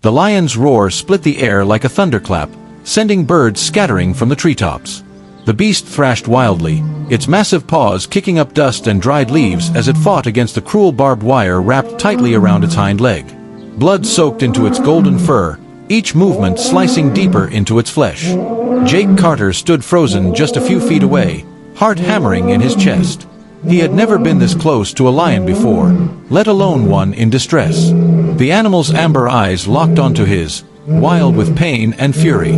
The lion's roar split the air like a thunderclap, sending birds scattering from the treetops. The beast thrashed wildly, its massive paws kicking up dust and dried leaves as it fought against the cruel barbed wire wrapped tightly around its hind leg. Blood soaked into its golden fur, each movement slicing deeper into its flesh. Jake Carter stood frozen just a few feet away, heart hammering in his chest. He had never been this close to a lion before, let alone one in distress. The animal's amber eyes locked onto his, wild with pain and fury.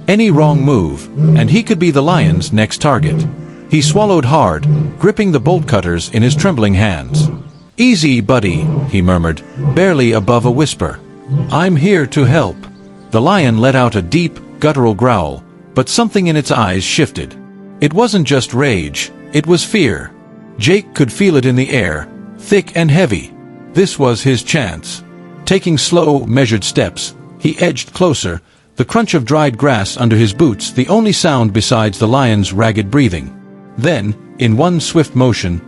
Any wrong move, and he could be the lion's next target. He swallowed hard, gripping the bolt cutters in his trembling hands. "Easy, buddy," he murmured, barely above a whisper. "I'm here to help." The lion let out a deep, guttural growl, but something in its eyes shifted. It wasn't just rage, it was fear. Jake could feel it in the air, thick and heavy. This was his chance. Taking slow, measured steps, he edged closer, the crunch of dried grass under his boots the only sound besides the lion's ragged breathing. Then, in one swift motion,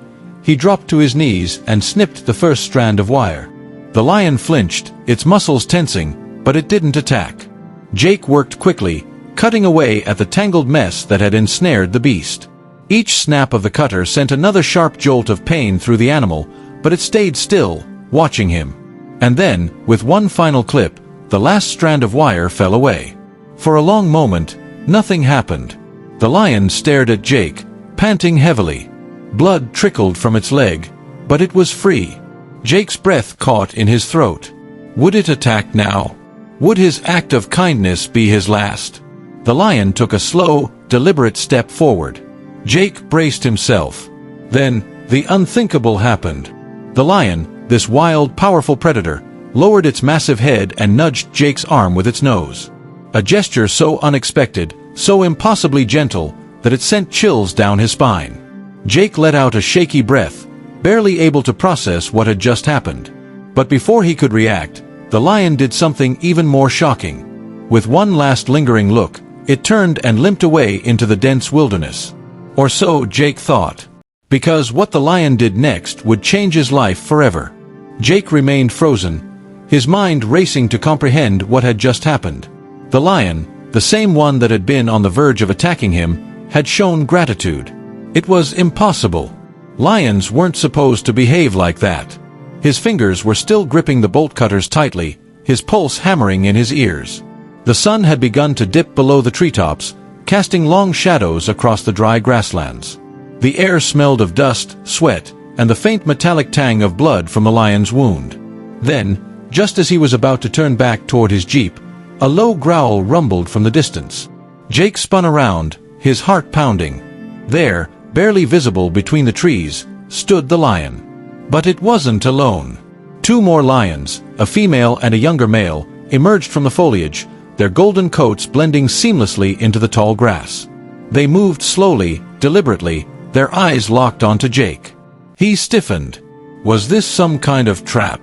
he dropped to his knees and snipped the first strand of wire. The lion flinched, its muscles tensing, but it didn't attack. Jake worked quickly, cutting away at the tangled mess that had ensnared the beast. Each snap of the cutter sent another sharp jolt of pain through the animal, but it stayed still, watching him. And then, with one final clip, the last strand of wire fell away. For a long moment, nothing happened. The lion stared at Jake, panting heavily. Blood trickled from its leg, but it was free. Jake's breath caught in his throat. Would it attack now? Would his act of kindness be his last? The lion took a slow, deliberate step forward. Jake braced himself. Then, the unthinkable happened. The lion, this wild, powerful predator, lowered its massive head and nudged Jake's arm with its nose. A gesture so unexpected, so impossibly gentle, that it sent chills down his spine. Jake let out a shaky breath, barely able to process what had just happened. But before he could react, the lion did something even more shocking. With one last lingering look, it turned and limped away into the dense wilderness. Or so Jake thought. Because what the lion did next would change his life forever. Jake remained frozen, his mind racing to comprehend what had just happened. The lion, the same one that had been on the verge of attacking him, had shown gratitude. It was impossible. Lions weren't supposed to behave like that. His fingers were still gripping the bolt cutters tightly, his pulse hammering in his ears. The sun had begun to dip below the treetops, casting long shadows across the dry grasslands. The air smelled of dust, sweat, and the faint metallic tang of blood from the lion's wound. Then, just as he was about to turn back toward his jeep, a low growl rumbled from the distance. Jake spun around, his heart pounding. There, barely visible between the trees, stood the lion. But it wasn't alone. Two more lions, a female and a younger male, emerged from the foliage, their golden coats blending seamlessly into the tall grass. They moved slowly, deliberately, their eyes locked onto Jake. He stiffened. Was this some kind of trap?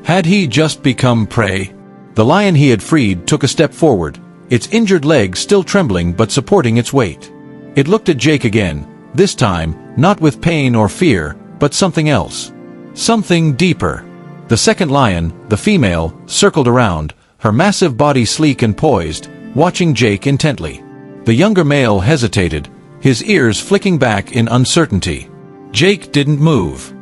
Had he just become prey? The lion he had freed took a step forward, its injured leg still trembling but supporting its weight. It looked at Jake again, this time, not with pain or fear, but something else. Something deeper. The second lion, the female, circled around, her massive body sleek and poised, watching Jake intently. The younger male hesitated, his ears flicking back in uncertainty. Jake didn't move.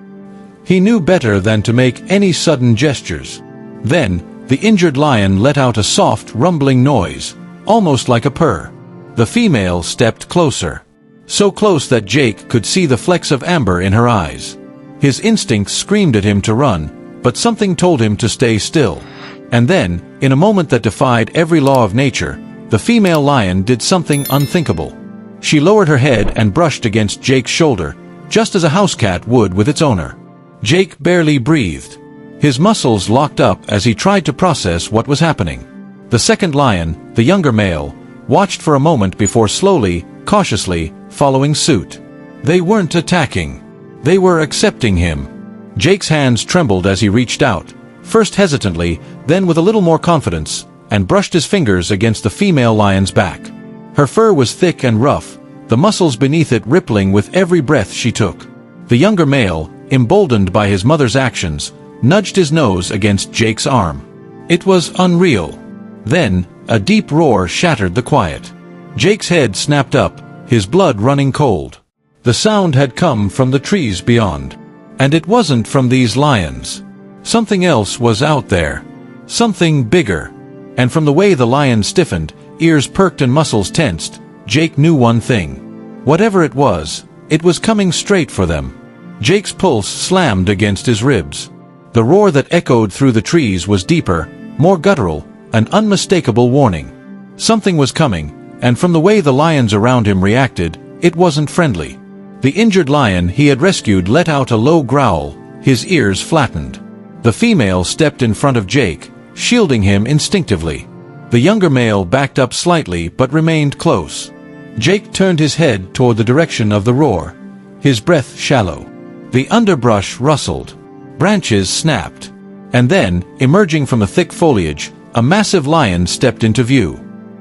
He knew better than to make any sudden gestures. Then, the injured lion let out a soft, rumbling noise, almost like a purr. The female stepped closer. So close that Jake could see the flecks of amber in her eyes. His instincts screamed at him to run, but something told him to stay still. And then, in a moment that defied every law of nature, the female lion did something unthinkable. She lowered her head and brushed against Jake's shoulder, just as a house cat would with its owner. Jake barely breathed. His muscles locked up as he tried to process what was happening. The second lion, the younger male, watched for a moment before slowly, cautiously, following suit. They weren't attacking. They were accepting him. Jake's hands trembled as he reached out, first hesitantly, then with a little more confidence, and brushed his fingers against the female lion's back. Her fur was thick and rough, the muscles beneath it rippling with every breath she took. The younger male, emboldened by his mother's actions, nudged his nose against Jake's arm. It was unreal. Then, a deep roar shattered the quiet. Jake's head snapped up, his blood running cold. The sound had come from the trees beyond. And it wasn't from these lions. Something else was out there. Something bigger. And from the way the lion stiffened, ears perked and muscles tensed, Jake knew one thing. Whatever it was coming straight for them. Jake's pulse slammed against his ribs. The roar that echoed through the trees was deeper, more guttural, an unmistakable warning. Something was coming, and from the way the lions around him reacted, it wasn't friendly. The injured lion he had rescued let out a low growl, his ears flattened. The female stepped in front of Jake, shielding him instinctively. The younger male backed up slightly but remained close. Jake turned his head toward the direction of the roar, his breath shallow. The underbrush rustled. Branches snapped. And then, emerging from the thick foliage, a massive lion stepped into view.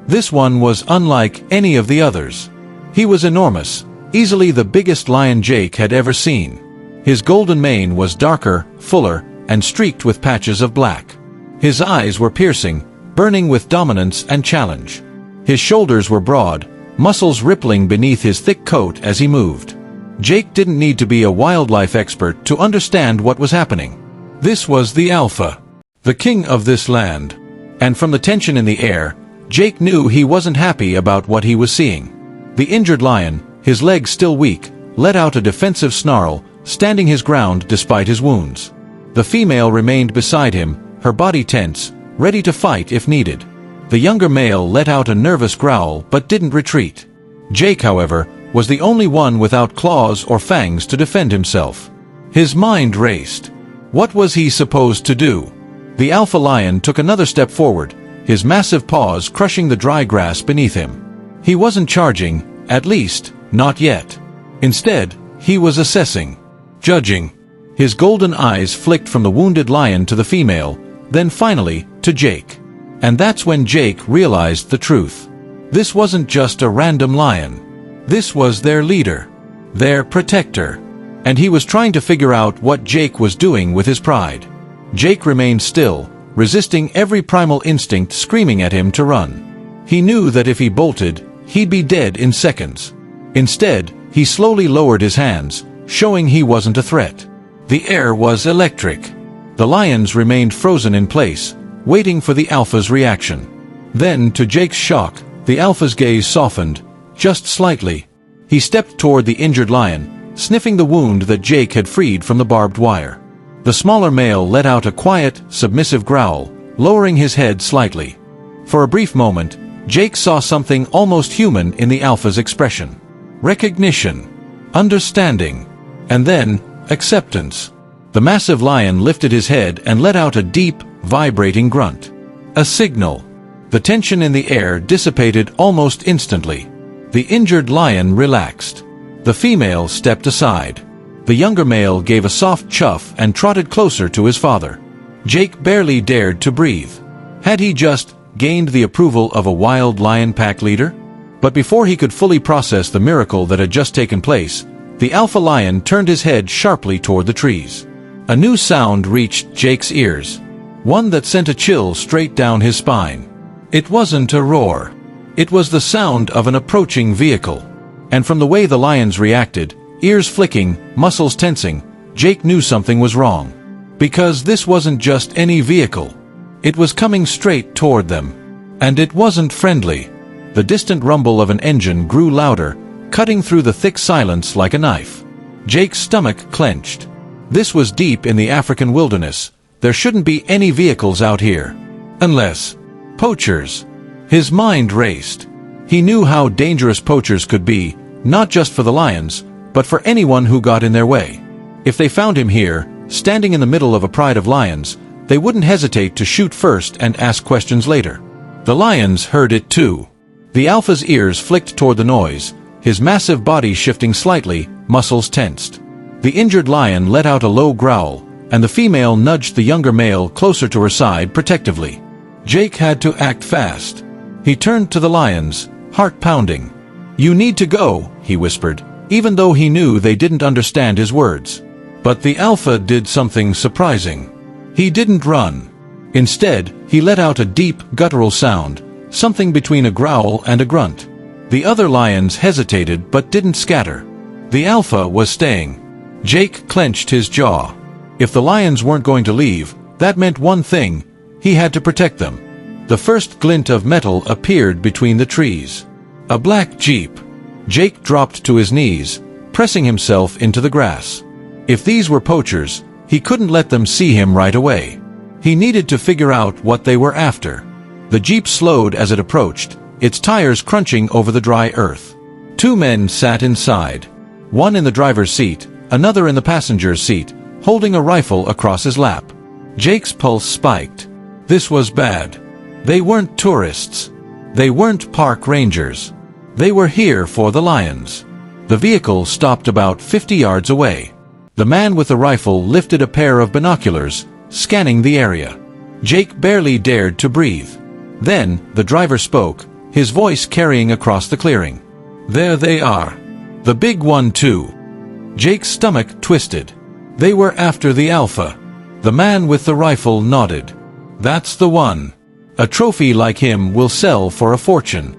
This one was unlike any of the others. He was enormous, easily the biggest lion Jake had ever seen. His golden mane was darker, fuller, and streaked with patches of black. His eyes were piercing, burning with dominance and challenge. His shoulders were broad, muscles rippling beneath his thick coat as he moved. Jake didn't need to be a wildlife expert to understand what was happening. This was the Alpha, the king of this land. And from the tension in the air, Jake knew he wasn't happy about what he was seeing. The injured lion, his legs still weak, let out a defensive snarl, standing his ground despite his wounds. The female remained beside him, her body tense, ready to fight if needed. The younger male let out a nervous growl but didn't retreat. Jake, however, was the only one without claws or fangs to defend himself. His mind raced. What was he supposed to do? The alpha lion took another step forward, his massive paws crushing the dry grass beneath him. He wasn't charging, at least, not yet. Instead, he was assessing, judging. His golden eyes flicked from the wounded lion to the female, then finally, to Jake. And that's when Jake realized the truth. This wasn't just a random lion. This was their leader, their protector. And he was trying to figure out what Jake was doing with his pride. Jake remained still, resisting every primal instinct screaming at him to run. He knew that if he bolted, he'd be dead in seconds. Instead, he slowly lowered his hands, showing he wasn't a threat. The air was electric. The lions remained frozen in place, waiting for the alpha's reaction. Then, to Jake's shock, the alpha's gaze softened, just slightly. He stepped toward the injured lion, sniffing the wound that Jake had freed from the barbed wire. The smaller male let out a quiet, submissive growl, lowering his head slightly. For a brief moment, Jake saw something almost human in the alpha's expression. Recognition, understanding, and then, acceptance. The massive lion lifted his head and let out a deep, vibrating grunt. A signal. The tension in the air dissipated almost instantly. The injured lion relaxed. The female stepped aside. The younger male gave a soft chuff and trotted closer to his father. Jake barely dared to breathe. Had he just gained the approval of a wild lion pack leader? But before he could fully process the miracle that had just taken place, the alpha lion turned his head sharply toward the trees. A new sound reached Jake's ears, one that sent a chill straight down his spine. It wasn't a roar. It was the sound of an approaching vehicle. And from the way the lions reacted, ears flicking, muscles tensing, Jake knew something was wrong. Because this wasn't just any vehicle. It was coming straight toward them. And it wasn't friendly. The distant rumble of an engine grew louder, cutting through the thick silence like a knife. Jake's stomach clenched. This was deep in the African wilderness. There shouldn't be any vehicles out here. Unless poachers. His mind raced. He knew how dangerous poachers could be, not just for the lions, but for anyone who got in their way. If they found him here, standing in the middle of a pride of lions, they wouldn't hesitate to shoot first and ask questions later. The lions heard it too. The alpha's ears flicked toward the noise, his massive body shifting slightly, muscles tensed. The injured lion let out a low growl, and the female nudged the younger male closer to her side protectively. Jake had to act fast. He turned to the lions, heart pounding. "You need to go," he whispered, even though he knew they didn't understand his words. But the alpha did something surprising. He didn't run. Instead, he let out a deep, guttural sound, something between a growl and a grunt. The other lions hesitated but didn't scatter. The alpha was staying. Jake clenched his jaw. If the lions weren't going to leave, that meant one thing: he had to protect them. The first glint of metal appeared between the trees. A black jeep. Jake dropped to his knees, pressing himself into the grass. If these were poachers, he couldn't let them see him right away. He needed to figure out what they were after. The jeep slowed as it approached, its tires crunching over the dry earth. Two men sat inside. One in the driver's seat, another in the passenger's seat, holding a rifle across his lap. Jake's pulse spiked. This was bad. They weren't tourists. They weren't park rangers. They were here for the lions. The vehicle stopped about 50 yards away. The man with the rifle lifted a pair of binoculars, scanning the area. Jake barely dared to breathe. Then, the driver spoke, his voice carrying across the clearing. "There they are. The big one too." Jake's stomach twisted. They were after the alpha. The man with the rifle nodded. "That's the one. A trophy like him will sell for a fortune."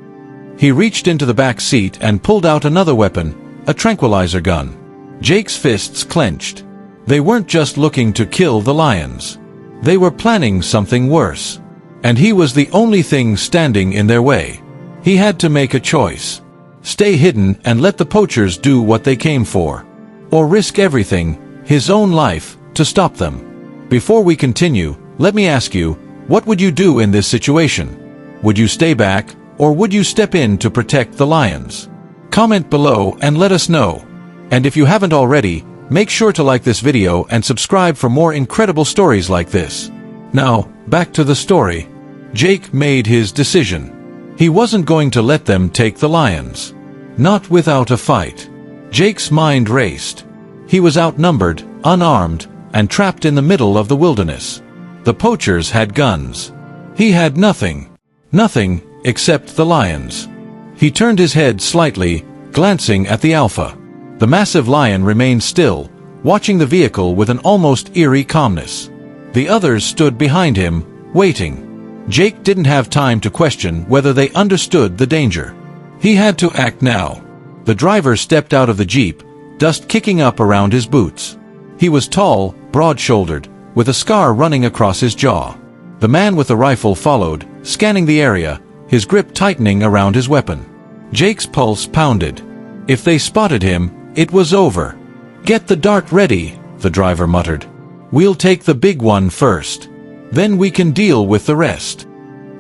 He reached into the back seat and pulled out another weapon, a tranquilizer gun. Jake's fists clenched. They weren't just looking to kill the lions. They were planning something worse. And he was the only thing standing in their way. He had to make a choice. Stay hidden and let the poachers do what they came for. Or risk everything, his own life, to stop them. Before we continue, let me ask you, what would you do in this situation? Would you stay back, or would you step in to protect the lions? Comment below and let us know. And if you haven't already, make sure to like this video and subscribe for more incredible stories like this. Now, back to the story. Jake made his decision. He wasn't going to let them take the lions. Not without a fight. Jake's mind raced. He was outnumbered, unarmed, and trapped in the middle of the wilderness. The poachers had guns. He had nothing. Nothing, except the lions. He turned his head slightly, glancing at the alpha. The massive lion remained still, watching the vehicle with an almost eerie calmness. The others stood behind him, waiting. Jake didn't have time to question whether they understood the danger. He had to act now. The driver stepped out of the jeep, dust kicking up around his boots. He was tall, broad-shouldered, with a scar running across his jaw. The man with the rifle followed, scanning the area, his grip tightening around his weapon. Jake's pulse pounded. If they spotted him, it was over. "Get the dart ready," the driver muttered. "We'll take the big one first. Then we can deal with the rest."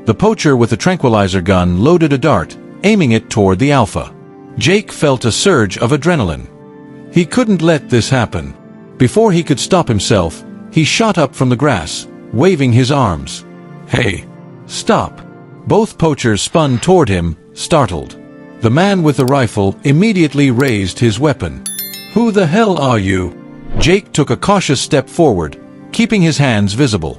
The poacher with the tranquilizer gun loaded a dart, aiming it toward the alpha. Jake felt a surge of adrenaline. He couldn't let this happen. Before he could stop himself, he shot up from the grass, waving his arms. "Hey! Stop!" Both poachers spun toward him, startled. The man with the rifle immediately raised his weapon. "Who the hell are you?" Jake took a cautious step forward, keeping his hands visible.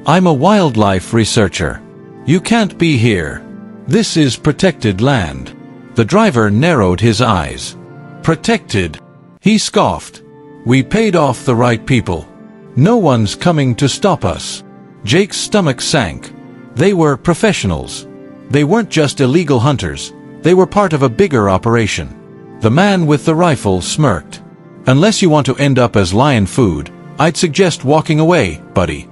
"I'm a wildlife researcher. You can't be here. This is protected land." The driver narrowed his eyes. "Protected?" He scoffed. "We paid off the right people. No one's coming to stop us." Jake's stomach sank. They were professionals. They weren't just illegal hunters. They were part of a bigger operation. The man with the rifle smirked. "Unless you want to end up as lion food, I'd suggest walking away, buddy."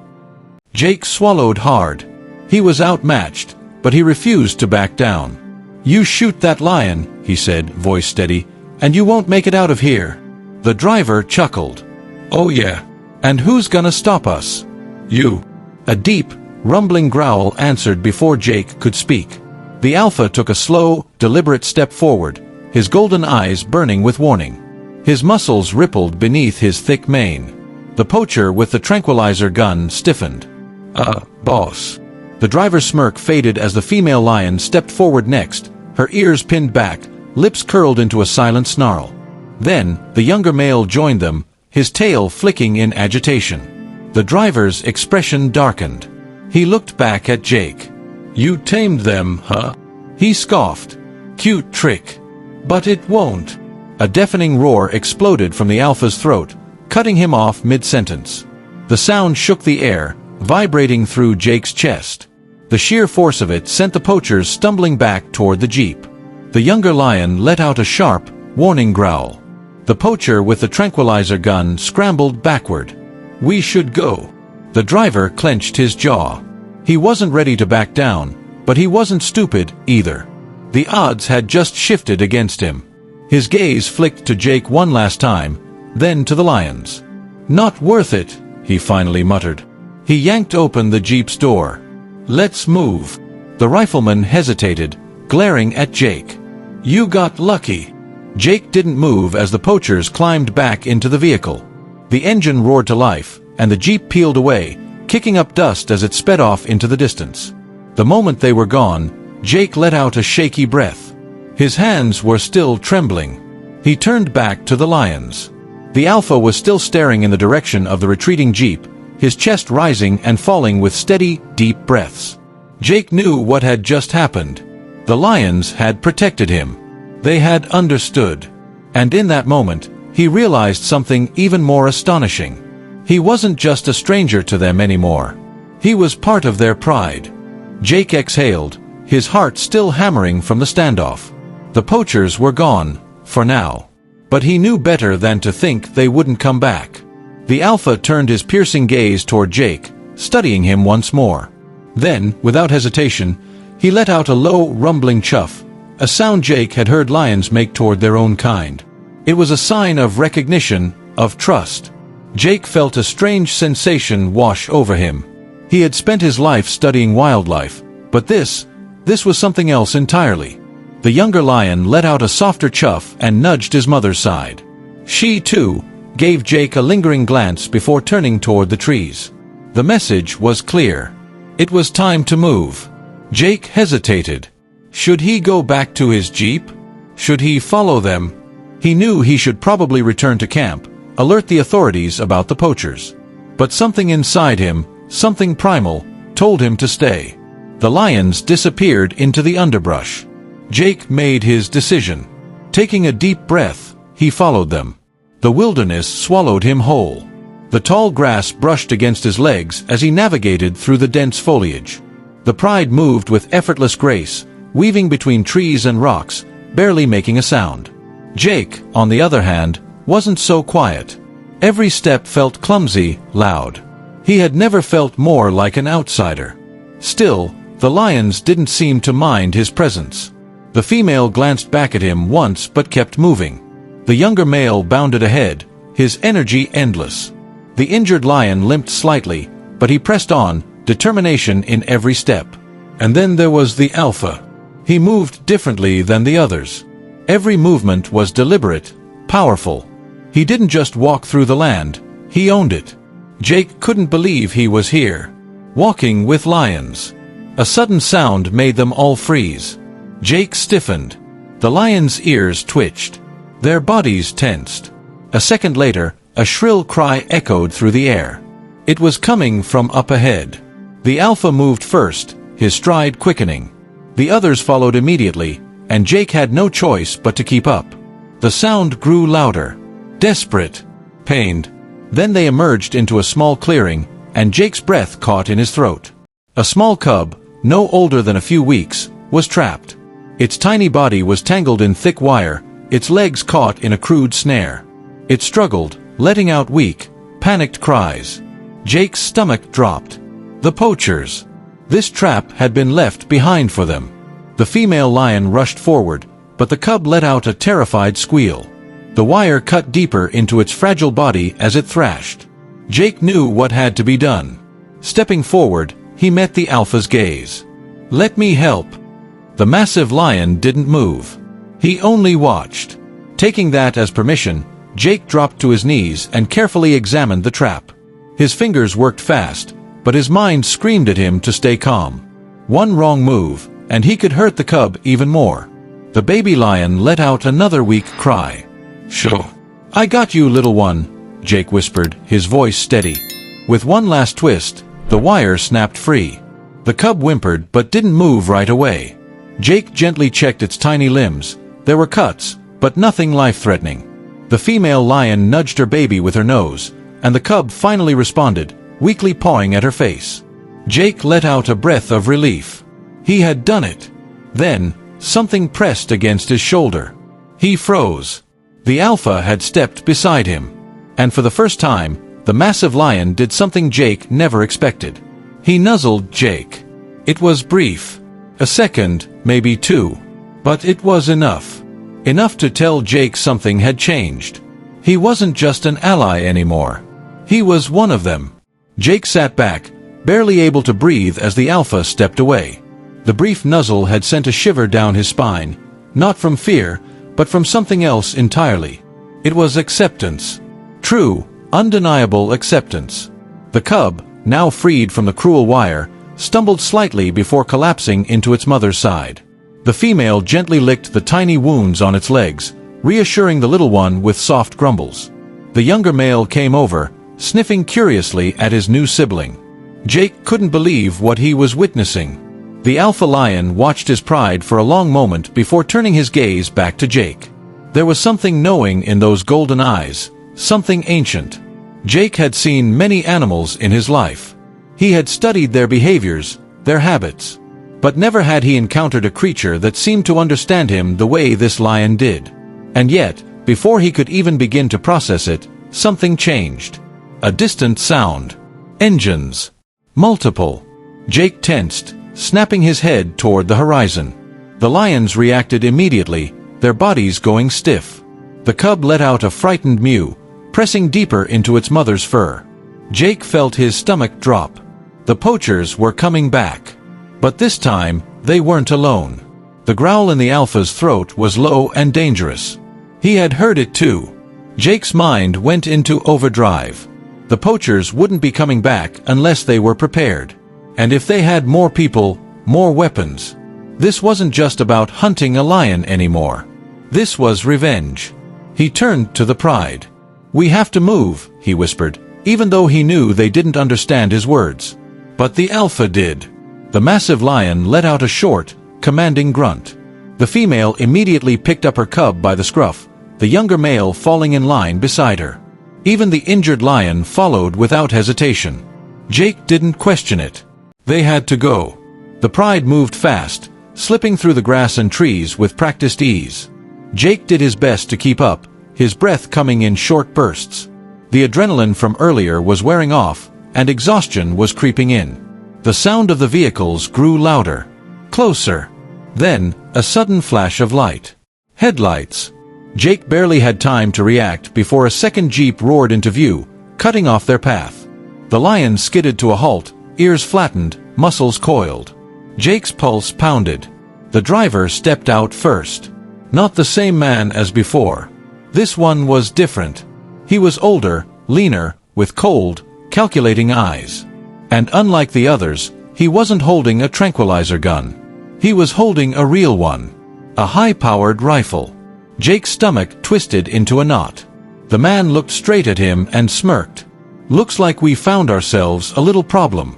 Jake swallowed hard. He was outmatched, but he refused to back down. "You shoot that lion," he said, voice steady, "and you won't make it out of here." The driver chuckled. "Oh yeah. And who's gonna stop us?" "You." A deep, rumbling growl answered before Jake could speak. The alpha took a slow, deliberate step forward, his golden eyes burning with warning. His muscles rippled beneath his thick mane. The poacher with the tranquilizer gun stiffened. Boss." The driver's smirk faded as the female lion stepped forward next, her ears pinned back, lips curled into a silent snarl. Then, the younger male joined them, his tail flicking in agitation. The driver's expression darkened. He looked back at Jake. "You tamed them, huh?" He scoffed. "Cute trick. But it won't." A deafening roar exploded from the alpha's throat, cutting him off mid-sentence. The sound shook the air, vibrating through Jake's chest. The sheer force of it sent the poachers stumbling back toward the jeep. The younger lion let out a sharp, warning growl. The poacher with the tranquilizer gun scrambled backward. "We should go." The driver clenched his jaw. He wasn't ready to back down, but he wasn't stupid either. The odds had just shifted against him. His gaze flicked to Jake one last time, then to the lions. "Not worth it," he finally muttered. He yanked open the jeep's door. "Let's move." The rifleman hesitated, glaring at Jake. "You got lucky." Jake didn't move as the poachers climbed back into the vehicle. The engine roared to life, and the jeep peeled away, kicking up dust as it sped off into the distance. The moment they were gone, Jake let out a shaky breath. His hands were still trembling. He turned back to the lions. The alpha was still staring in the direction of the retreating jeep, his chest rising and falling with steady, deep breaths. Jake knew what had just happened. The lions had protected him. They had understood. And in that moment, he realized something even more astonishing. He wasn't just a stranger to them anymore. He was part of their pride. Jake exhaled, his heart still hammering from the standoff. The poachers were gone, for now. But he knew better than to think they wouldn't come back. The alpha turned his piercing gaze toward Jake, studying him once more. Then, without hesitation, he let out a low, rumbling chuff, a sound Jake had heard lions make toward their own kind. It was a sign of recognition, of trust. Jake felt a strange sensation wash over him. He had spent his life studying wildlife, but this was something else entirely. The younger lion let out a softer chuff and nudged his mother's side. She, too, gave Jake a lingering glance before turning toward the trees. The message was clear. It was time to move. Jake hesitated. Should he go back to his jeep? Should he follow them? He knew he should probably return to camp, alert the authorities about the poachers. But something inside him, something primal, told him to stay. The lions disappeared into the underbrush. Jake made his decision. Taking a deep breath, he followed them. The wilderness swallowed him whole. The tall grass brushed against his legs as he navigated through the dense foliage. The pride moved with effortless grace, weaving between trees and rocks, barely making a sound. Jake, on the other hand, wasn't so quiet. Every step felt clumsy, loud. He had never felt more like an outsider. Still, the lions didn't seem to mind his presence. The female glanced back at him once but kept moving. The younger male bounded ahead, his energy endless. The injured lion limped slightly, but he pressed on, determination in every step. And then there was the alpha. He moved differently than the others. Every movement was deliberate, powerful. He didn't just walk through the land, he owned it. Jake couldn't believe he was here, walking with lions. A sudden sound made them all freeze. Jake stiffened. The lions' ears twitched. Their bodies tensed. A second later, a shrill cry echoed through the air. It was coming from up ahead. The alpha moved first, his stride quickening. The others followed immediately, and Jake had no choice but to keep up. The sound grew louder, desperate, pained. Then they emerged into a small clearing, and Jake's breath caught in his throat. A small cub, no older than a few weeks, was trapped. Its tiny body was tangled in thick wire, its legs caught in a crude snare. It struggled, letting out weak, panicked cries. Jake's stomach dropped. The poachers. This trap had been left behind for them. The female lion rushed forward, but the cub let out a terrified squeal. The wire cut deeper into its fragile body as it thrashed. Jake knew what had to be done. Stepping forward, he met the alpha's gaze. "Let me help." The massive lion didn't move. He only watched. Taking that as permission, Jake dropped to his knees and carefully examined the trap. His fingers worked fast, but his mind screamed at him to stay calm. One wrong move, and he could hurt the cub even more. The baby lion let out another weak cry. "Sure. I got you, little one," Jake whispered, his voice steady. With one last twist, the wire snapped free. The cub whimpered but didn't move right away. Jake gently checked its tiny limbs. There were cuts, but nothing life-threatening. The female lion nudged her baby with her nose, and the cub finally responded, weakly pawing at her face. Jake let out a breath of relief. He had done it. Then, something pressed against his shoulder. He froze. The alpha had stepped beside him. And for the first time, the massive lion did something Jake never expected. He nuzzled Jake. It was brief. A second, maybe two. But it was enough. Enough to tell Jake something had changed. He wasn't just an ally anymore. He was one of them. Jake sat back, barely able to breathe as the alpha stepped away. The brief nuzzle had sent a shiver down his spine, not from fear, but from something else entirely. It was acceptance. True, undeniable acceptance. The cub, now freed from the cruel wire, stumbled slightly before collapsing into its mother's side. The female gently licked the tiny wounds on its legs, reassuring the little one with soft grumbles. The younger male came over, sniffing curiously at his new sibling. Jake couldn't believe what he was witnessing. The alpha lion watched his pride for a long moment before turning his gaze back to Jake. There was something knowing in those golden eyes, something ancient. Jake had seen many animals in his life. He had studied their behaviors, their habits. But never had he encountered a creature that seemed to understand him the way this lion did. And yet, before he could even begin to process it, something changed. A distant sound. Engines. Multiple. Jake tensed, snapping his head toward the horizon. The lions reacted immediately, their bodies going stiff. The cub let out a frightened mew, pressing deeper into its mother's fur. Jake felt his stomach drop. The poachers were coming back. But this time, they weren't alone. The growl in the alpha's throat was low and dangerous. He had heard it too. Jake's mind went into overdrive. The poachers wouldn't be coming back unless they were prepared. And if they had more people, more weapons. This wasn't just about hunting a lion anymore. This was revenge. He turned to the pride. "We have to move," he whispered, even though he knew they didn't understand his words. But the alpha did. The massive lion let out a short, commanding grunt. The female immediately picked up her cub by the scruff, the younger male falling in line beside her. Even the injured lion followed without hesitation. Jake didn't question it. They had to go. The pride moved fast, slipping through the grass and trees with practiced ease. Jake did his best to keep up, his breath coming in short bursts. The adrenaline from earlier was wearing off, and exhaustion was creeping in. The sound of the vehicles grew louder. Closer. Then, a sudden flash of light. Headlights. Jake barely had time to react before a second jeep roared into view, cutting off their path. The lion skidded to a halt, ears flattened, muscles coiled. Jake's pulse pounded. The driver stepped out first. Not the same man as before. This one was different. He was older, leaner, with cold, calculating eyes. And unlike the others, he wasn't holding a tranquilizer gun. He was holding a real one. A high-powered rifle. Jake's stomach twisted into a knot. The man looked straight at him and smirked. "Looks like we found ourselves a little problem."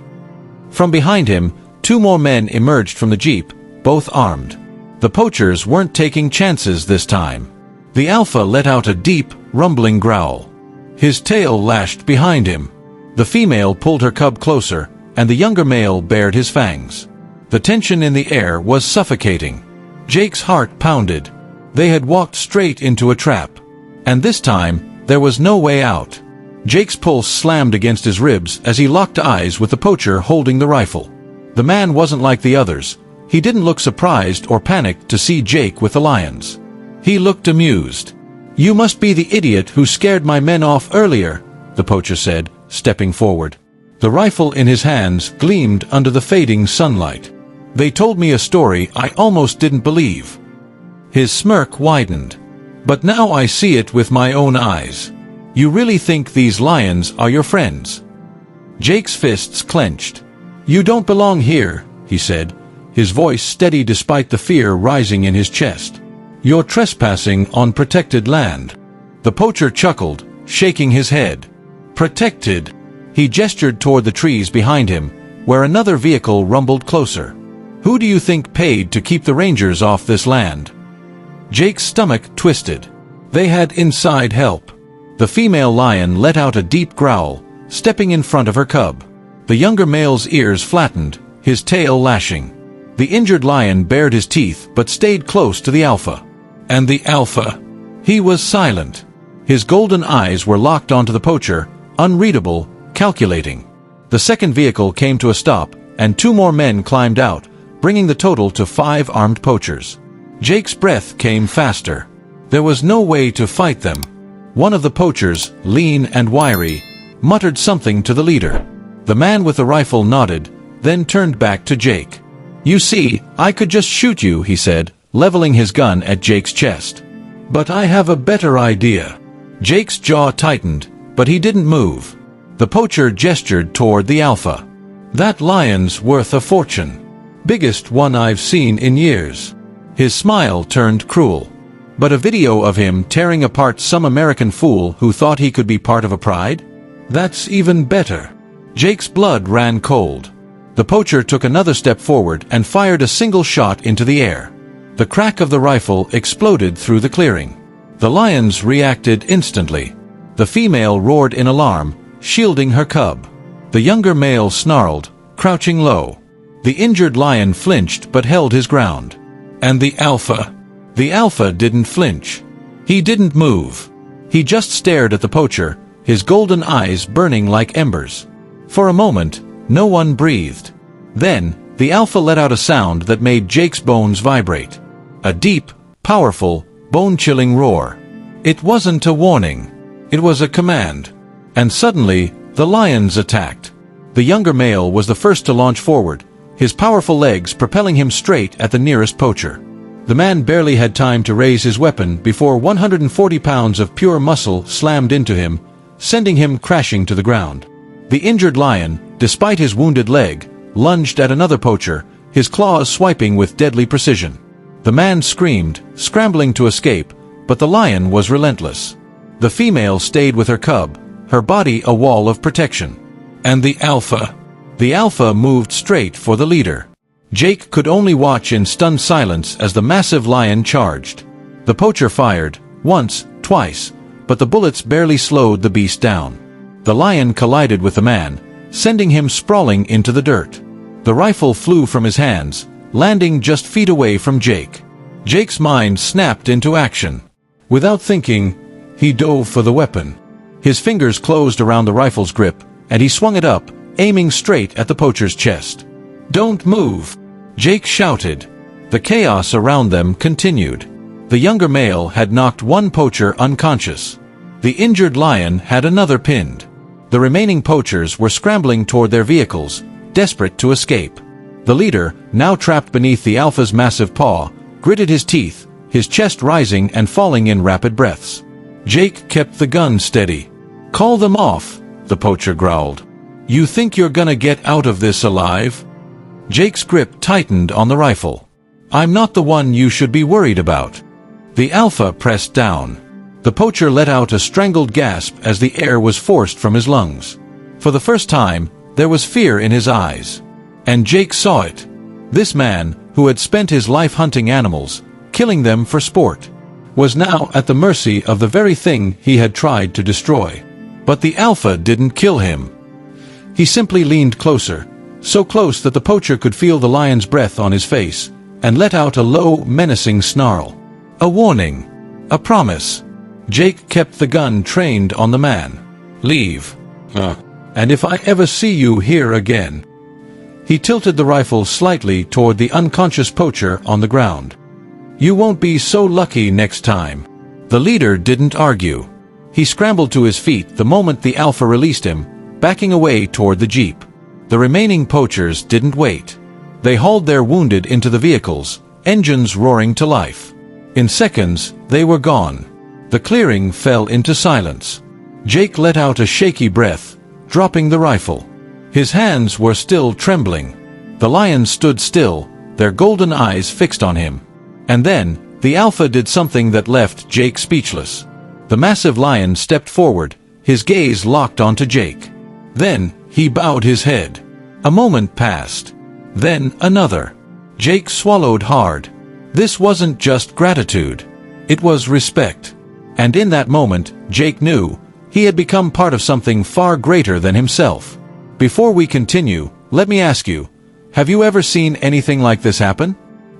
From behind him, two more men emerged from the jeep, both armed. The poachers weren't taking chances this time. The alpha let out a deep, rumbling growl. His tail lashed behind him. The female pulled her cub closer, and the younger male bared his fangs. The tension in the air was suffocating. Jake's heart pounded. They had walked straight into a trap. And this time, there was no way out. Jake's pulse slammed against his ribs as he locked eyes with the poacher holding the rifle. The man wasn't like the others. He didn't look surprised or panicked to see Jake with the lions. He looked amused. "You must be the idiot who scared my men off earlier," the poacher said, stepping forward. The rifle in his hands gleamed under the fading sunlight. "They told me a story I almost didn't believe." His smirk widened. "But now I see it with my own eyes. You really think these lions are your friends?" Jake's fists clenched. "You don't belong here," he said, his voice steady despite the fear rising in his chest. "You're trespassing on protected land." The poacher chuckled, shaking his head. "Protected?" He gestured toward the trees behind him, where another vehicle rumbled closer. "Who do you think paid to keep the rangers off this land?" Jake's stomach twisted. They had inside help. The female lion let out a deep growl, stepping in front of her cub. The younger male's ears flattened, his tail lashing. The injured lion bared his teeth but stayed close to the alpha. And the alpha? He was silent. His golden eyes were locked onto the poacher, unreadable, calculating. The second vehicle came to a stop, and 2 more men climbed out, bringing the total to 5 armed poachers. Jake's breath came faster. There was no way to fight them. One of the poachers, lean and wiry, muttered something to the leader. The man with the rifle nodded, then turned back to Jake. "You see, I could just shoot you," he said, leveling his gun at Jake's chest. "But I have a better idea." Jake's jaw tightened, but he didn't move. The poacher gestured toward the alpha. "That lion's worth a fortune. Biggest one I've seen in years." His smile turned cruel. "But a video of him tearing apart some American fool who thought he could be part of a pride? That's even better." Jake's blood ran cold. The poacher took another step forward and fired a single shot into the air. The crack of the rifle exploded through the clearing. The lions reacted instantly. The female roared in alarm, shielding her cub. The younger male snarled, crouching low. The injured lion flinched but held his ground. And the alpha? The alpha didn't flinch. He didn't move. He just stared at the poacher, his golden eyes burning like embers. For a moment, no one breathed. Then, the alpha let out a sound that made Jake's bones vibrate. A deep, powerful, bone-chilling roar. It wasn't a warning. It was a command. And suddenly, the lions attacked. The younger male was the first to launch forward, his powerful legs propelling him straight at the nearest poacher. The man barely had time to raise his weapon before 140 pounds of pure muscle slammed into him, sending him crashing to the ground. The injured lion, despite his wounded leg, lunged at another poacher, his claws swiping with deadly precision. The man screamed, scrambling to escape, but the lion was relentless. The female stayed with her cub, her body a wall of protection. And the alpha? The alpha moved straight for the leader. Jake could only watch in stunned silence as the massive lion charged. The poacher fired, once, twice, but the bullets barely slowed the beast down. The lion collided with the man, sending him sprawling into the dirt. The rifle flew from his hands, landing just feet away from Jake. Jake's mind snapped into action. Without thinking, he dove for the weapon. His fingers closed around the rifle's grip, and he swung it up, aiming straight at the poacher's chest. "Don't move!" Jake shouted. The chaos around them continued. The younger male had knocked one poacher unconscious. The injured lion had another pinned. The remaining poachers were scrambling toward their vehicles, desperate to escape. The leader, now trapped beneath the alpha's massive paw, gritted his teeth, his chest rising and falling in rapid breaths. Jake kept the gun steady. "Call them off," the poacher growled. "You think you're gonna get out of this alive?" Jake's grip tightened on the rifle. "I'm not the one you should be worried about." The alpha pressed down. The poacher let out a strangled gasp as the air was forced from his lungs. For the first time, there was fear in his eyes. And Jake saw it. This man, who had spent his life hunting animals, killing them for sport, was now at the mercy of the very thing he had tried to destroy. But the alpha didn't kill him. He simply leaned closer, so close that the poacher could feel the lion's breath on his face, and let out a low, menacing snarl. A warning. A promise. Jake kept the gun trained on the man. "Leave. And if I ever see you here again." He tilted the rifle slightly toward the unconscious poacher on the ground. "You won't be so lucky next time." The leader didn't argue. He scrambled to his feet the moment the alpha released him, backing away toward the jeep. The remaining poachers didn't wait. They hauled their wounded into the vehicles, engines roaring to life. In seconds, they were gone. The clearing fell into silence. Jake let out a shaky breath, dropping the rifle. His hands were still trembling. The lions stood still, their golden eyes fixed on him. And then, the alpha did something that left Jake speechless. The massive lion stepped forward, his gaze locked onto Jake. Then, he bowed his head. A moment passed. Then another. Jake swallowed hard. This wasn't just gratitude. It was respect. And in that moment, Jake knew he had become part of something far greater than himself. Before we continue, let me ask you, have you ever seen anything like this happen?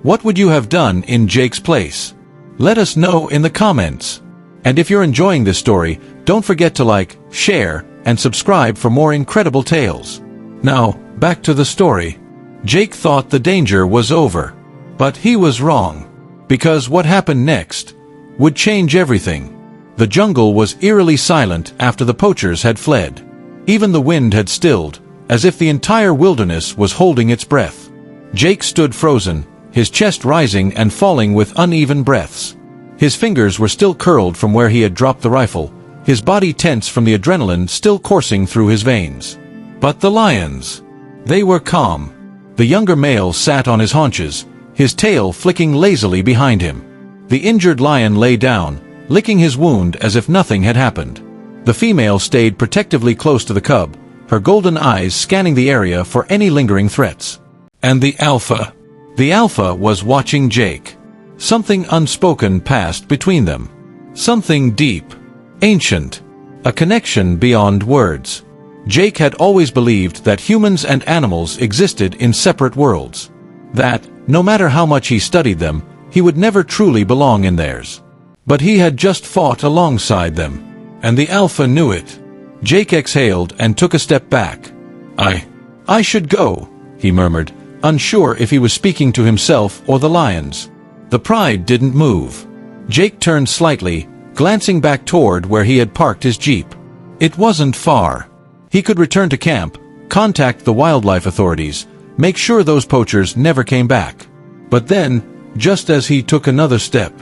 What would you have done in Jake's place? Let us know in the comments. And if you're enjoying this story, don't forget to like, share, and subscribe for more incredible tales. Now, back to the story. Jake thought the danger was over. But he was wrong. Because what happened next would change everything. The jungle was eerily silent after the poachers had fled. Even the wind had stilled, as if the entire wilderness was holding its breath. Jake stood frozen, his chest rising and falling with uneven breaths. His fingers were still curled from where he had dropped the rifle, his body tense from the adrenaline still coursing through his veins. But the lions, they were calm. The younger male sat on his haunches, his tail flicking lazily behind him. The injured lion lay down, licking his wound as if nothing had happened. The female stayed protectively close to the cub, her golden eyes scanning the area for any lingering threats. And the alpha? The alpha was watching Jake. Something unspoken passed between them. Something deep, ancient, a connection beyond words. Jake had always believed that humans and animals existed in separate worlds. That, no matter how much he studied them, he would never truly belong in theirs. But he had just fought alongside them. And the alpha knew it. Jake exhaled and took a step back. I should go, he murmured, unsure if he was speaking to himself or the lions. The pride didn't move. Jake turned slightly, glancing back toward where he had parked his jeep. It wasn't far. He could return to camp, contact the wildlife authorities, make sure those poachers never came back. But then, just as he took another step,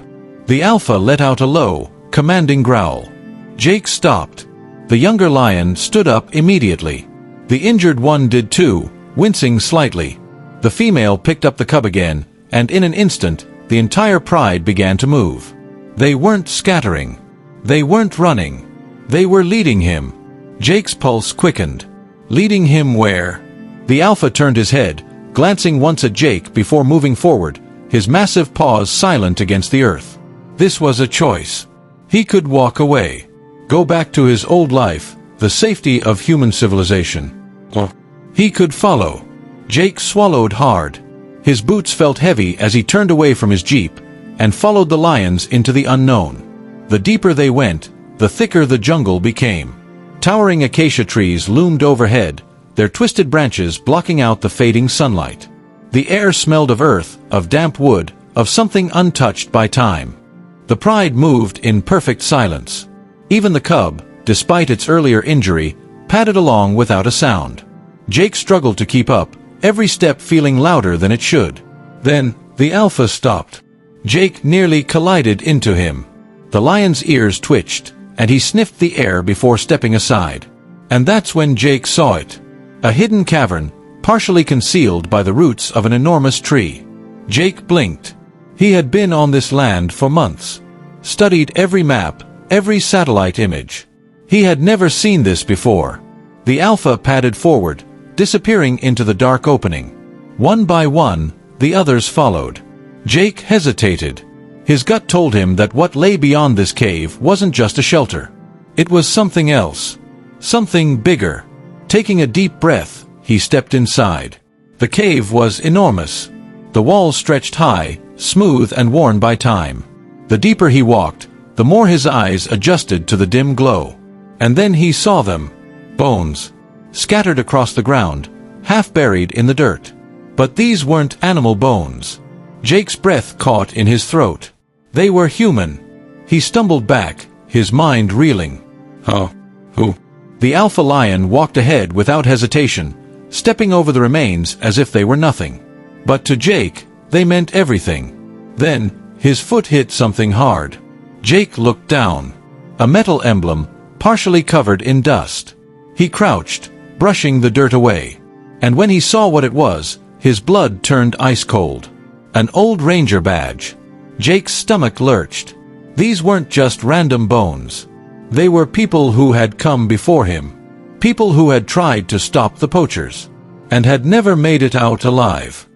the alpha let out a low, commanding growl. Jake stopped. The younger lion stood up immediately. The injured one did too, wincing slightly. The female picked up the cub again, and in an instant, the entire pride began to move. They weren't scattering. They weren't running. They were leading him. Jake's pulse quickened. Leading him where? The alpha turned his head, glancing once at Jake before moving forward, his massive paws silent against the earth. This was a choice. He could walk away. Go back to his old life, the safety of human civilization. Or he could follow. Jake swallowed hard. His boots felt heavy as he turned away from his jeep and followed the lions into the unknown. The deeper they went, the thicker the jungle became. Towering acacia trees loomed overhead, their twisted branches blocking out the fading sunlight. The air smelled of earth, of damp wood, of something untouched by time. The pride moved in perfect silence. Even the cub, despite its earlier injury, padded along without a sound. Jake struggled to keep up, every step feeling louder than it should. Then, the alpha stopped. Jake nearly collided into him. The lion's ears twitched, and he sniffed the air before stepping aside. And that's when Jake saw it. A hidden cavern, partially concealed by the roots of an enormous tree. Jake blinked. He had been on this land for months. Studied every map, every satellite image. He had never seen this before. The alpha padded forward, disappearing into the dark opening. One by one, the others followed. Jake hesitated. His gut told him that what lay beyond this cave wasn't just a shelter. It was something else. Something bigger. Taking a deep breath, he stepped inside. The cave was enormous. The walls stretched high, smooth and worn by time. The deeper he walked, the more his eyes adjusted to the dim glow. And then he saw them. Bones. Scattered across the ground, half buried in the dirt. But these weren't animal bones. Jake's breath caught in his throat. They were human. He stumbled back, his mind reeling. Who? The alpha lion walked ahead without hesitation, stepping over the remains as if they were nothing. But to Jake, they meant everything. Then, his foot hit something hard. Jake looked down. A metal emblem, partially covered in dust. He crouched, brushing the dirt away. And when he saw what it was, his blood turned ice cold. An old ranger badge. Jake's stomach lurched. These weren't just random bones. They were people who had come before him. People who had tried to stop the poachers. And had never made it out alive.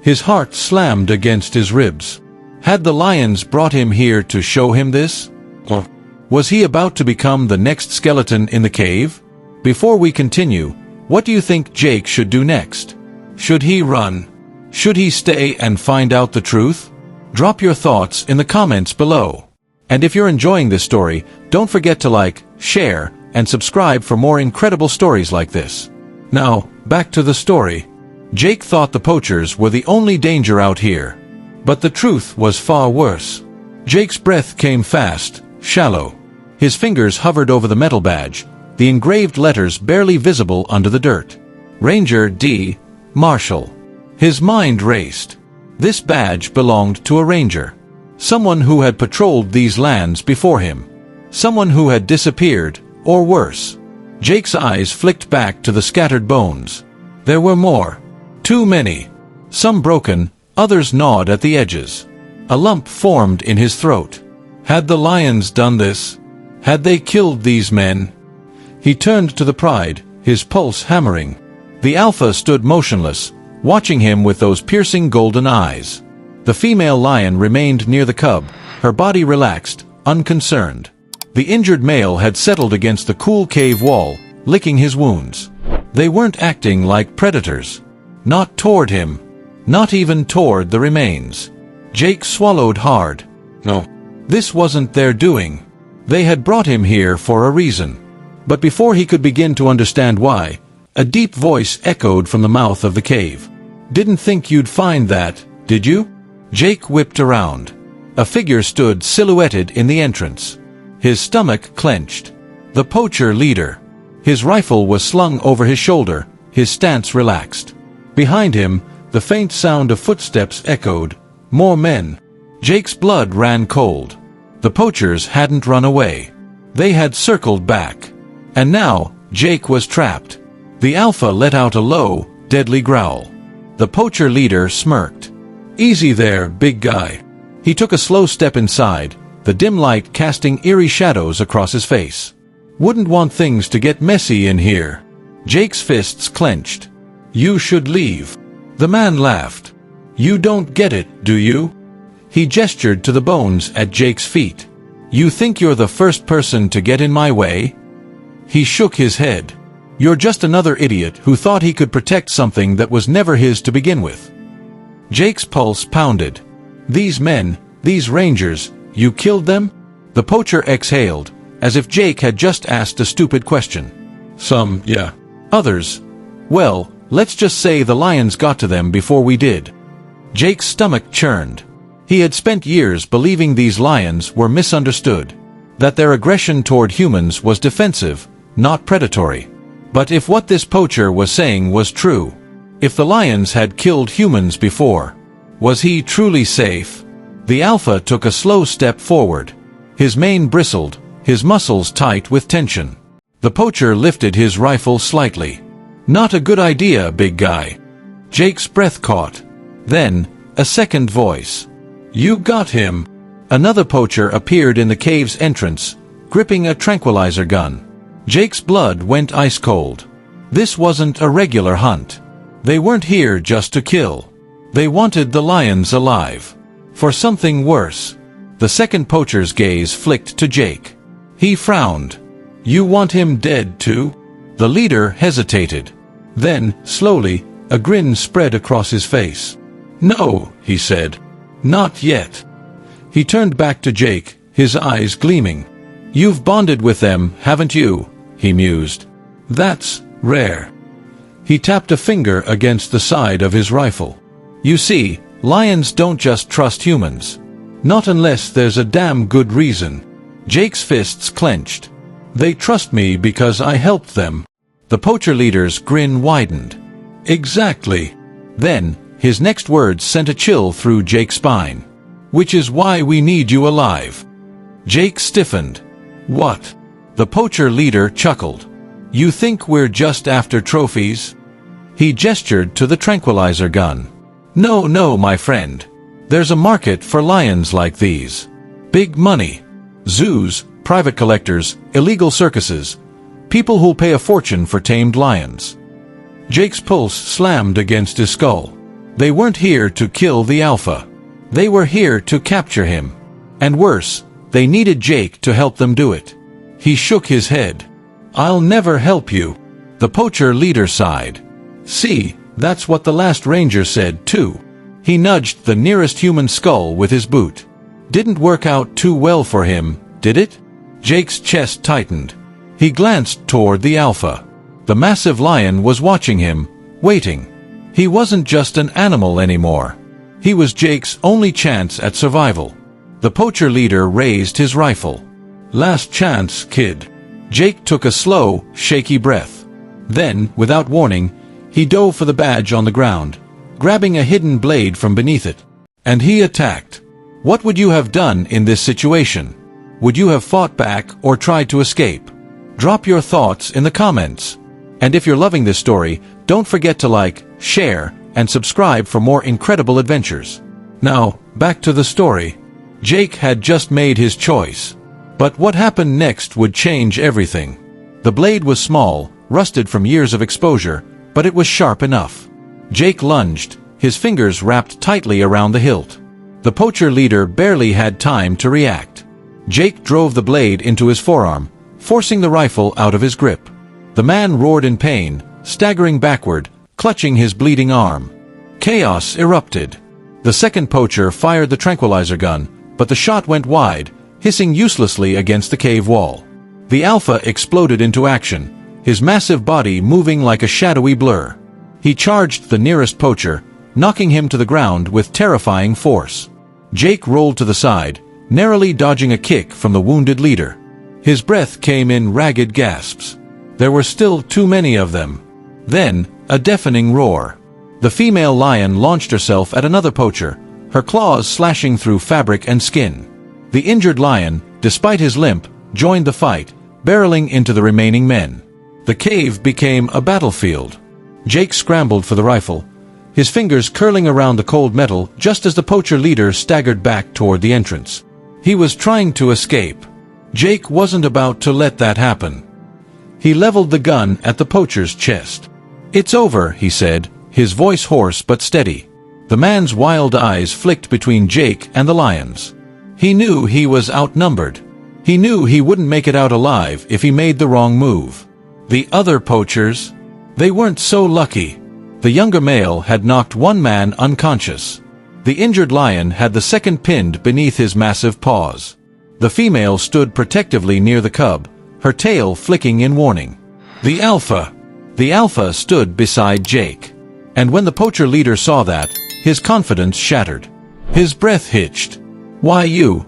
His heart slammed against his ribs. Had the lions brought him here to show him this? Or was he about to become the next skeleton in the cave? Before we continue, What do you think Jake should do next? Should he run? Should he stay and find out the truth? Drop your thoughts in the comments below. And if you're enjoying this story, don't forget to like, share, and subscribe for more incredible stories like this. Now, back to the story. Jake thought the poachers were the only danger out here. But the truth was far worse. Jake's breath came fast, shallow. His fingers hovered over the metal badge, the engraved letters barely visible under the dirt. Ranger D. Marshall. His mind raced. This badge belonged to a ranger. Someone who had patrolled these lands before him. Someone who had disappeared, or worse. Jake's eyes flicked back to the scattered bones. There were more. Too many. Some broken, others gnawed at the edges. A lump formed in his throat. Had the lions done this? Had they killed these men? He turned to the pride, his pulse hammering. The alpha stood motionless, watching him with those piercing golden eyes. The female lion remained near the cub, her body relaxed, unconcerned. The injured male had settled against the cool cave wall, licking his wounds. They weren't acting like predators. Not toward him. Not even toward the remains. Jake swallowed hard. No. This wasn't their doing. They had brought him here for a reason. But before he could begin to understand why, a deep voice echoed from the mouth of the cave. Didn't think you'd find that, did you? Jake whipped around. A figure stood silhouetted in the entrance. His stomach clenched. The poacher leader. His rifle was slung over his shoulder, his stance relaxed. Behind him, the faint sound of footsteps echoed. More men. Jake's blood ran cold. The poachers hadn't run away. They had circled back. And now, Jake was trapped. The alpha let out a low, deadly growl. The poacher leader smirked. Easy there, big guy. He took a slow step inside, the dim light casting eerie shadows across his face. Wouldn't want things to get messy in here. Jake's fists clenched. You should leave. The man laughed. You don't get it, do you? He gestured to the bones at Jake's feet. You think you're the first person to get in my way? He shook his head. You're just another idiot who thought he could protect something that was never his to begin with. Jake's pulse pounded. These men, these rangers, you killed them? The poacher exhaled, as if Jake had just asked a stupid question. Some, yeah. Others, well, let's just say the lions got to them before we did. Jake's stomach churned. He had spent years believing these lions were misunderstood, that their aggression toward humans was defensive, not predatory. But if what this poacher was saying was true, if the lions had killed humans before, was he truly safe? The alpha took a slow step forward. His mane bristled, his muscles tight with tension. The poacher lifted his rifle slightly. Not a good idea, big guy. Jake's breath caught. Then, a second voice. You got him. Another poacher appeared in the cave's entrance, gripping a tranquilizer gun. Jake's blood went ice cold. This wasn't a regular hunt. They weren't here just to kill. They wanted the lions alive. For something worse. The second poacher's gaze flicked to Jake. He frowned. You want him dead too? The leader hesitated. Then, slowly, a grin spread across his face. No, he said. Not yet. He turned back to Jake, his eyes gleaming. You've bonded with them, haven't you? He mused. That's rare. He tapped a finger against the side of his rifle. You see, lions don't just trust humans. Not unless there's a damn good reason. Jake's fists clenched. They trust me because I helped them. The poacher leader's grin widened. Exactly. Then, his next words sent a chill through Jake's spine. Which is why we need you alive. Jake stiffened. What? The poacher leader chuckled. You think we're just after trophies? He gestured to the tranquilizer gun. No, my friend. There's a market for lions like these. Big money. Zoos, private collectors, illegal circuses. People who'll pay a fortune for tamed lions. Jake's pulse slammed against his skull. They weren't here to kill the alpha. They were here to capture him. And worse, they needed Jake to help them do it. He shook his head. I'll never help you. The poacher leader sighed. See, that's what the last ranger said too. He nudged the nearest human skull with his boot. Didn't work out too well for him, did it? Jake's chest tightened. He glanced toward the alpha. The massive lion was watching him, waiting. He wasn't just an animal anymore. He was Jake's only chance at survival. The poacher leader raised his rifle. Last chance, kid. Jake took a slow, shaky breath. Then, without warning, he dove for the badge on the ground, grabbing a hidden blade from beneath it. And he attacked. What would you have done in this situation? Would you have fought back or tried to escape? Drop your thoughts in the comments. And if you're loving this story, don't forget to like, share, and subscribe for more incredible adventures. Now, back to the story. Jake had just made his choice. But what happened next would change everything. The blade was small, rusted from years of exposure, but it was sharp enough. Jake lunged, his fingers wrapped tightly around the hilt. The poacher leader barely had time to react. Jake drove the blade into his forearm, forcing the rifle out of his grip. The man roared in pain, staggering backward, clutching his bleeding arm. Chaos erupted. The second poacher fired the tranquilizer gun, but the shot went wide, hissing uselessly against the cave wall. The alpha exploded into action, his massive body moving like a shadowy blur. He charged the nearest poacher, knocking him to the ground with terrifying force. Jake rolled to the side, narrowly dodging a kick from the wounded leader. His breath came in ragged gasps. There were still too many of them. Then, a deafening roar. The female lion launched herself at another poacher, her claws slashing through fabric and skin. The injured lion, despite his limp, joined the fight, barreling into the remaining men. The cave became a battlefield. Jake scrambled for the rifle, his fingers curling around the cold metal just as the poacher leader staggered back toward the entrance. He was trying to escape. Jake wasn't about to let that happen. He leveled the gun at the poacher's chest. "It's over," he said, his voice hoarse but steady. The man's wild eyes flicked between Jake and the lion's. He knew he was outnumbered. He knew he wouldn't make it out alive if he made the wrong move. The other poachers? They weren't so lucky. The younger male had knocked one man unconscious. The injured lion had the second pinned beneath his massive paws. The female stood protectively near the cub, her tail flicking in warning. The alpha stood beside Jake. And when the poacher leader saw that, his confidence shattered. His breath hitched. "Why you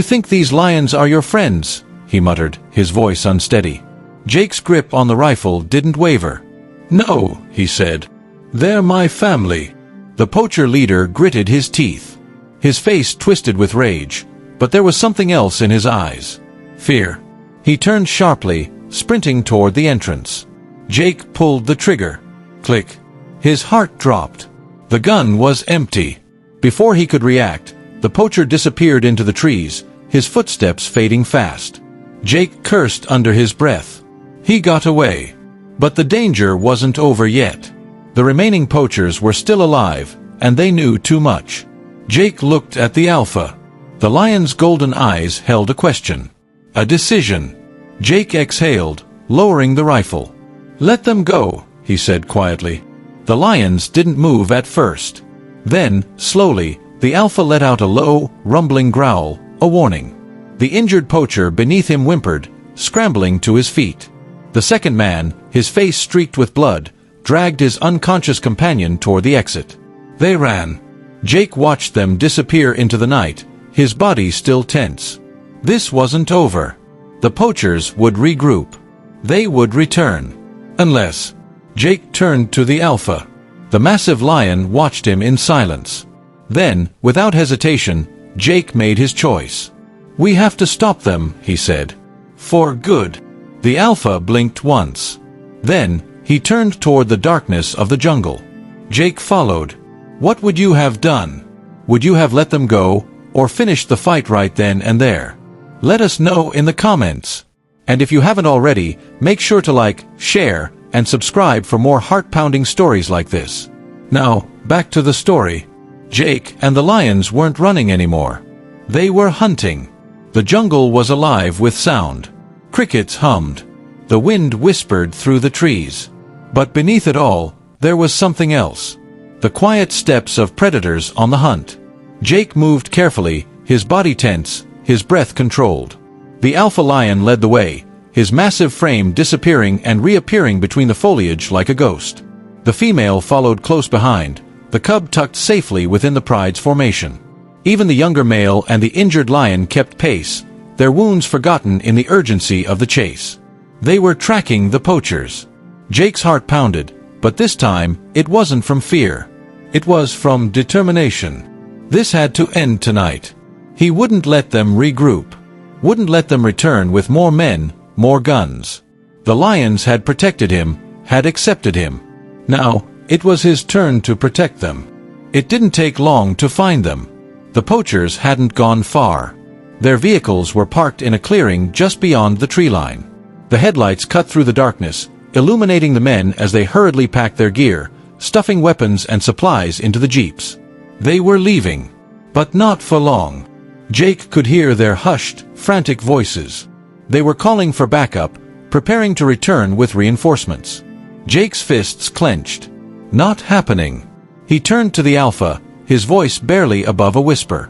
think these lions are your friends?" he muttered, his voice unsteady. Jake's grip on the rifle didn't waver. "No," he said. "They're my family." The poacher leader gritted his teeth. His face twisted with rage, but there was something else in his eyes. Fear. He turned sharply, sprinting toward the entrance. Jake pulled the trigger. Click. His heart dropped. The gun was empty. Before he could react, the poacher disappeared into the trees, his footsteps fading fast. Jake cursed under his breath. He got away. But the danger wasn't over yet. The remaining poachers were still alive, and they knew too much. Jake looked at the alpha. The lion's golden eyes held a question. A decision. Jake exhaled, lowering the rifle. "Let them go," he said quietly. The lions didn't move at first. Then, slowly, the alpha let out a low, rumbling growl, a warning. The injured poacher beneath him whimpered, scrambling to his feet. The second man, his face streaked with blood, dragged his unconscious companion toward the exit. They ran. Jake watched them disappear into the night, his body still tense. This wasn't over. The poachers would regroup. They would return. Unless... Jake turned to the alpha. The massive lion watched him in silence. Then, without hesitation, Jake made his choice. "We have to stop them," he said. "For good." The alpha blinked once. Then, he turned toward the darkness of the jungle. Jake followed. What would you have done? Would you have let them go, or finished the fight right then and there? Let us know in the comments. And if you haven't already, make sure to like, share, and subscribe for more heart-pounding stories like this. Now, back to the story. Jake and the lions weren't running anymore. They were hunting. The jungle was alive with sound. Crickets hummed. The wind whispered through the trees. But beneath it all, there was something else. The quiet steps of predators on the hunt. Jake moved carefully, his body tense, his breath controlled. The alpha lion led the way, his massive frame disappearing and reappearing between the foliage like a ghost. The female followed close behind, the cub tucked safely within the pride's formation. Even the younger male and the injured lion kept pace, their wounds forgotten in the urgency of the chase. They were tracking the poachers. Jake's heart pounded, but this time, it wasn't from fear. It was from determination. This had to end tonight. He wouldn't let them regroup. Wouldn't let them return with more men, more guns. The lions had protected him, had accepted him. Now, it was his turn to protect them. It didn't take long to find them. The poachers hadn't gone far. Their vehicles were parked in a clearing just beyond the tree line. The headlights cut through the darkness, illuminating the men as they hurriedly packed their gear, stuffing weapons and supplies into the jeeps. They were leaving. But not for long. Jake could hear their hushed, frantic voices. They were calling for backup, preparing to return with reinforcements. Jake's fists clenched. Not happening. He turned to the alpha, his voice barely above a whisper.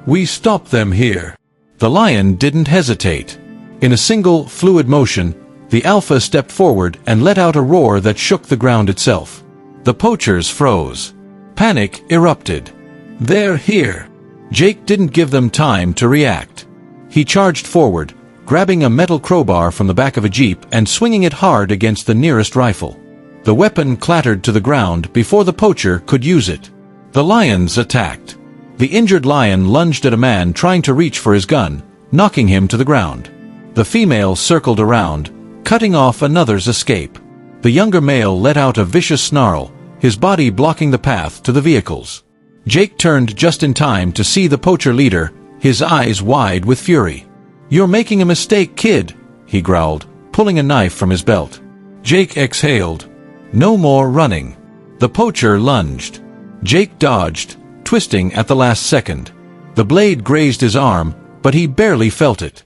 "We stop them here." The lion didn't hesitate. In a single, fluid motion, the alpha stepped forward and let out a roar that shook the ground itself. The poachers froze. Panic erupted. "They're here." Jake didn't give them time to react. He charged forward, grabbing a metal crowbar from the back of a jeep and swinging it hard against the nearest rifle. The weapon clattered to the ground before the poacher could use it. The lions attacked. The injured lion lunged at a man trying to reach for his gun, knocking him to the ground. The female circled around, cutting off another's escape. The younger male let out a vicious snarl, his body blocking the path to the vehicles. Jake turned just in time to see the poacher leader, his eyes wide with fury. "You're making a mistake, kid," he growled, pulling a knife from his belt. Jake exhaled. No more running. The poacher lunged. Jake dodged, twisting at the last second. The blade grazed his arm, but he barely felt it.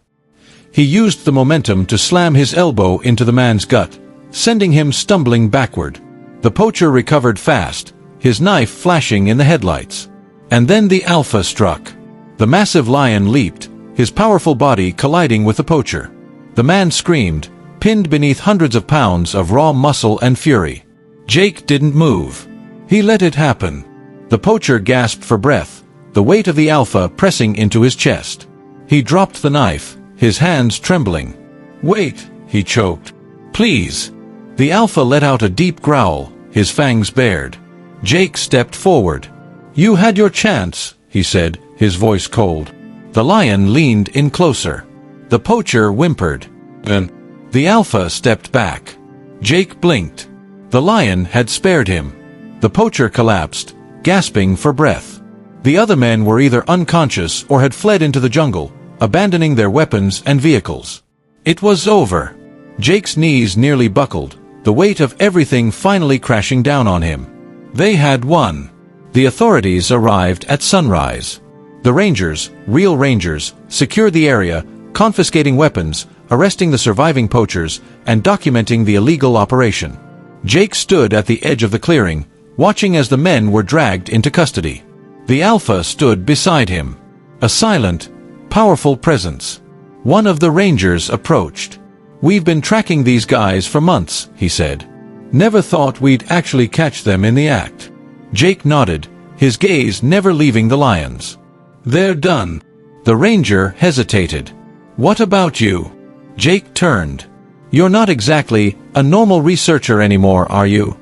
He used the momentum to slam his elbow into the man's gut, sending him stumbling backward. The poacher recovered fast, his knife flashing in the headlights. And then the alpha struck. The massive lion leaped, his powerful body colliding with the poacher. The man screamed, pinned beneath hundreds of pounds of raw muscle and fury. Jake didn't move. He let it happen. The poacher gasped for breath, the weight of the alpha pressing into his chest. He dropped the knife, his hands trembling. "Wait," he choked. "Please." The alpha let out a deep growl, his fangs bared. Jake stepped forward. "You had your chance," he said, his voice cold. The lion leaned in closer. The poacher whimpered. Then the alpha stepped back. Jake blinked. The lion had spared him. The poacher collapsed, gasping for breath. The other men were either unconscious or had fled into the jungle, abandoning their weapons and vehicles. It was over. Jake's knees nearly buckled, the weight of everything finally crashing down on him. They had won. The authorities arrived at sunrise. The rangers, real rangers, secured the area, confiscating weapons, arresting the surviving poachers, and documenting the illegal operation. Jake stood at the edge of the clearing, watching as the men were dragged into custody. The alpha stood beside him. A silent, powerful presence. One of the rangers approached. "We've been tracking these guys for months," he said. "Never thought we'd actually catch them in the act." Jake nodded, his gaze never leaving the lions. "They're done." The ranger hesitated. "What about you?" Jake turned. "You're not exactly a normal researcher anymore, are you?"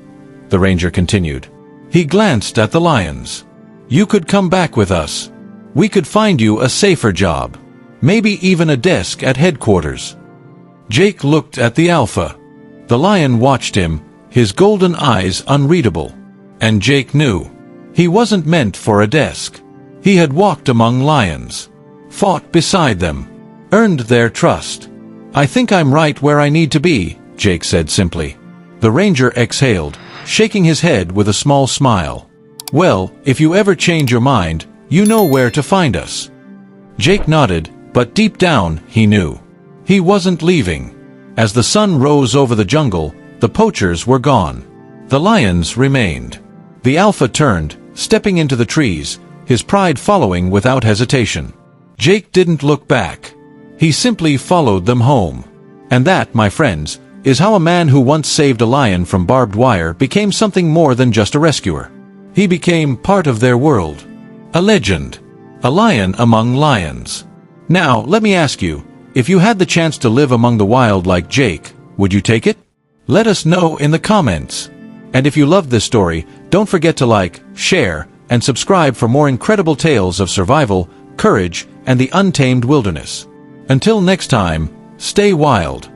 The ranger continued. He glanced at the lions. "You could come back with us. We could find you a safer job. Maybe even a desk at headquarters." Jake looked at the alpha. The lion watched him, his golden eyes unreadable. And Jake knew. He wasn't meant for a desk. He had walked among lions. Fought beside them. Earned their trust. "I think I'm right where I need to be," Jake said simply. The ranger exhaled, shaking his head with a small smile. "Well, if you ever change your mind, you know where to find us." Jake nodded, but deep down, he knew. He wasn't leaving. As the sun rose over the jungle, The poachers were gone. The lions remained. The alpha turned, stepping into the trees, his pride following without hesitation. Jake didn't look back. He simply followed them home. And that, my friends, is how a man who once saved a lion from barbed wire became something more than just a rescuer. He became part of their world. A legend. A lion among lions. Now, let me ask you, if you had the chance to live among the wild like Jake, would you take it? Let us know in the comments. And if you loved this story, don't forget to like, share, and subscribe for more incredible tales of survival, courage, and the untamed wilderness. Until next time, stay wild.